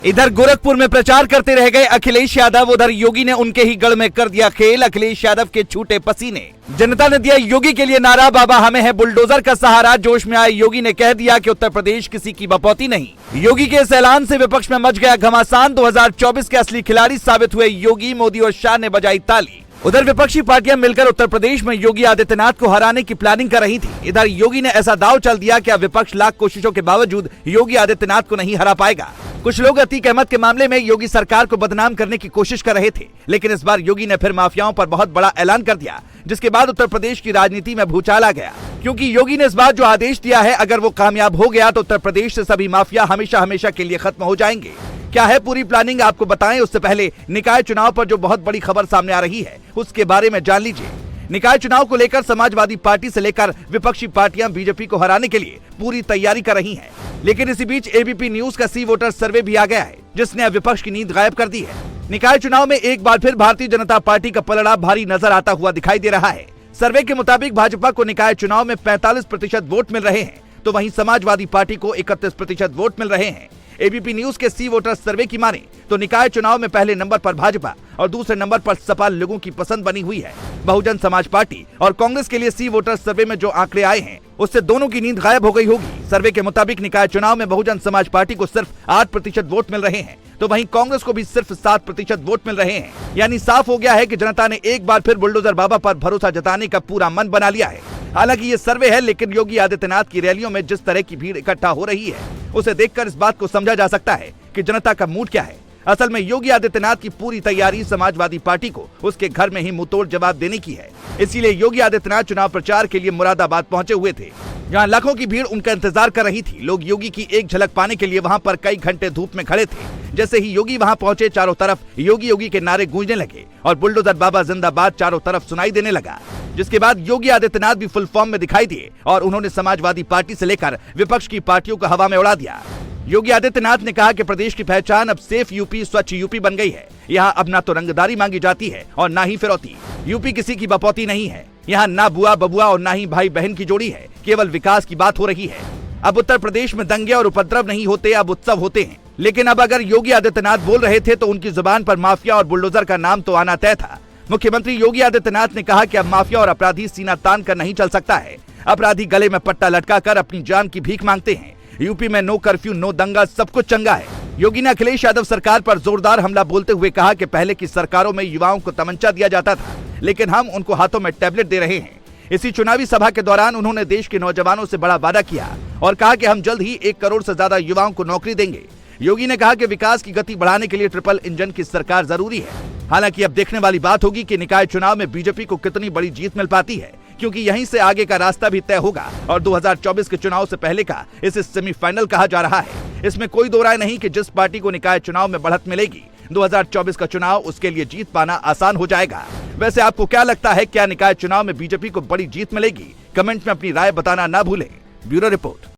इधर गोरखपुर में प्रचार करते रह गए अखिलेश यादव, उधर योगी ने उनके ही गढ़ में कर दिया खेल। अखिलेश यादव के छूटे पसीने, जनता ने दिया योगी के लिए नारा, बाबा हमें है बुलडोजर का सहारा। जोश में आए योगी ने कह दिया कि उत्तर प्रदेश किसी की बपौती नहीं। योगी के इस ऐलान से विपक्ष में मच गया घमासान। 2024 के असली खिलाड़ी साबित हुए योगी, मोदी और शाह ने बजाई ताली। उधर विपक्षी पार्टियां मिलकर उत्तर प्रदेश में योगी आदित्यनाथ को हराने की प्लानिंग कर रही थी। इधर योगी ने ऐसा दांव चल दिया कि अब विपक्ष लाख कोशिशों के बावजूद योगी आदित्यनाथ को नहीं हरा पाएगा। कुछ लोग अतीक अहमद के मामले में योगी सरकार को बदनाम करने की कोशिश कर रहे थे, लेकिन इस बार योगी ने फिर माफियाओं पर बहुत बड़ा ऐलान कर दिया, जिसके बाद उत्तर प्रदेश की राजनीति में भूचाल आ गया। क्योंकि योगी ने इस बार जो आदेश दिया है, अगर वो कामयाब हो गया तो उत्तर प्रदेश से सभी माफिया हमेशा हमेशा के लिए खत्म हो जाएंगे। क्या है पूरी प्लानिंग आपको बताएं, उससे पहले निकाय चुनाव पर जो बहुत बड़ी खबर सामने आ रही है उसके बारे में जान लीजिए। निकाय चुनाव को लेकर समाजवादी पार्टी से लेकर विपक्षी पार्टियां बीजेपी को हराने के लिए पूरी तैयारी कर रही हैं। लेकिन इसी बीच एबीपी न्यूज का सी वोटर सर्वे भी आ गया है, जिसने अब विपक्ष की नींद गायब कर दी है। निकाय चुनाव में एक बार फिर भारतीय जनता पार्टी का पलड़ा भारी नजर आता हुआ दिखाई दे रहा है। सर्वे के मुताबिक भाजपा को निकाय चुनाव में 45% वोट मिल रहे हैं, तो वहीं समाजवादी पार्टी को 31% वोट मिल रहे हैं। एबीपी न्यूज के सी वोटर सर्वे की माने तो निकाय चुनाव में पहले नंबर पर भाजपा और दूसरे नंबर पर सपा लोगों की पसंद बनी हुई है। बहुजन समाज पार्टी और कांग्रेस के लिए सी वोटर सर्वे में जो आंकड़े आए हैं, उससे दोनों की नींद गायब हो गई होगी। सर्वे के मुताबिक निकाय चुनाव में बहुजन समाज पार्टी को सिर्फ 8% वोट मिल रहे हैं, तो वहीं कांग्रेस को भी सिर्फ 7% वोट मिल रहे हैं। यानी साफ हो गया है कि जनता ने एक बार फिर बुलडोजर बाबा पर भरोसा जताने का पूरा मन बना लिया है। हालांकि ये सर्वे है, लेकिन योगी आदित्यनाथ की रैलियों में जिस तरह की भीड़ इकट्ठा हो रही है, उसे देखकर इस बात को समझा जा सकता है कि जनता का मूड क्या है। असल में योगी आदित्यनाथ की पूरी तैयारी समाजवादी पार्टी को उसके घर में ही मुंहतोड़ जवाब देने की है। इसीलिए योगी आदित्यनाथ चुनाव प्रचार के लिए मुरादाबाद पहुंचे हुए थे, जहां लाखों की भीड़ उनका इंतजार कर रही थी। लोग योगी की एक झलक पाने के लिए वहां पर कई घंटे धूप में खड़े थे। जैसे ही योगी वहां पहुंचे, चारों तरफ योगी योगी के नारे गूंजने लगे और बुलडोजर बाबा जिंदाबाद चारों तरफ सुनाई देने लगा। जिसके बाद योगी आदित्यनाथ भी फुल फॉर्म में दिखाई दिए और उन्होंने समाजवादी पार्टी से लेकर विपक्ष की पार्टियों को हवा में उड़ा दिया। योगी आदित्यनाथ ने कहा कि प्रदेश की पहचान अब सेफ यूपी, स्वच्छ यूपी बन गई है। यहाँ अब ना तो रंगदारी मांगी जाती है और ना ही फिरौती। यूपी किसी की बपौती नहीं है। यहाँ ना बुआ बबुआ और ना ही भाई बहन की जोड़ी है, केवल विकास की बात हो रही है। अब उत्तर प्रदेश में दंगे और उपद्रव नहीं होते, अब उत्सव होते हैं। लेकिन अब अगर योगी आदित्यनाथ बोल रहे थे तो उनकी जुबान पर माफिया और बुलडोजर का नाम तो आना तय था। मुख्यमंत्री योगी आदित्यनाथ ने कहा कि अब माफिया और अपराधी सीना तान कर नहीं चल सकता है। अपराधी गले में पट्टा लटकाकर अपनी जान की भीख मांगते हैं। यूपी में नो कर्फ्यू, नो दंगा, सब कुछ चंगा है। योगी ने अखिलेश यादव सरकार पर जोरदार हमला बोलते हुए कहा कि पहले की सरकारों में युवाओं को तमंचा दिया जाता था, लेकिन हम उनको हाथों में टैबलेट दे रहे हैं। इसी चुनावी सभा के दौरान उन्होंने देश के नौजवानों से बड़ा वादा किया और कहा कि हम जल्द ही 1 करोड़ से ज्यादा युवाओं को नौकरी देंगे। योगी ने कहा कि विकास की गति बढ़ाने के लिए ट्रिपल इंजन की सरकार जरूरी है। हालांकि अब देखने वाली बात होगी कि निकाय चुनाव में बीजेपी को कितनी बड़ी जीत मिल पाती है, क्योंकि यहीं से आगे का रास्ता भी तय होगा और 2024 के चुनाव से पहले का इसे सेमीफाइनल कहा जा रहा है। इसमें कोई दो राय नहीं कि जिस पार्टी को निकाय चुनाव में बढ़त मिलेगी, 2024 का चुनाव उसके लिए जीत पाना आसान हो जाएगा। वैसे आपको क्या लगता है, क्या निकाय चुनाव में बीजेपी को बड़ी जीत मिलेगी? कमेंट में अपनी राय बताना ना भूलें। Bureau report.